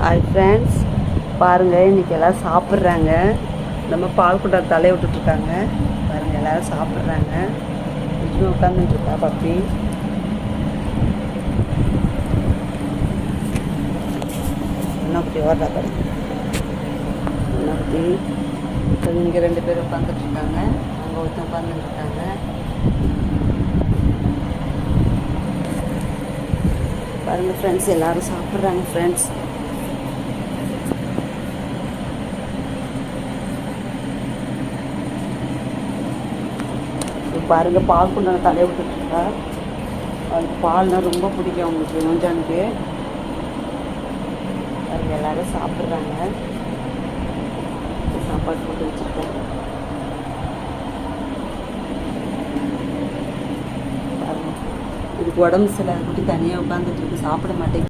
Hi friends, பாருங்கள் இன்றைக்கி எல்லோரும் சாப்பிட்றாங்க. நம்ம பால் குண்டா தலையை விட்டுட்ருக்காங்க. பாருங்கள் எல்லோரும் சாப்பிட்றாங்க. விஜய் உட்காந்துட்டுருக்கா பப்பி. என்ன பற்றி ஓடுறா பாருங்க. என்ன பற்றி இங்கே 2 பேர் உட்காந்துட்ருக்காங்க. அங்கே ஒருத்தர் உட்காந்துட்டுருக்காங்க. பாருங்கள் ஃப்ரெண்ட்ஸ், எல்லோரும் சாப்பிட்றாங்க ஃப்ரெண்ட்ஸ். பாருங்கள், பால் குண்டான தலையை விட்டுட்ருக்கா. அதுக்கு பால்னால் ரொம்ப பிடிக்கும் அவங்களுக்கு. நோஞ்சானுக்கு பாருங்கள் எல்லோரும் சாப்பிட்றாங்க. சாப்பாடு போட்டு வச்சுருக்கேன். பாருங்கள், இதுக்கு உடம்பு சில குட்டி தனியாக உட்காந்துட்டு இருக்கு, சாப்பிட மாட்டேங்குது.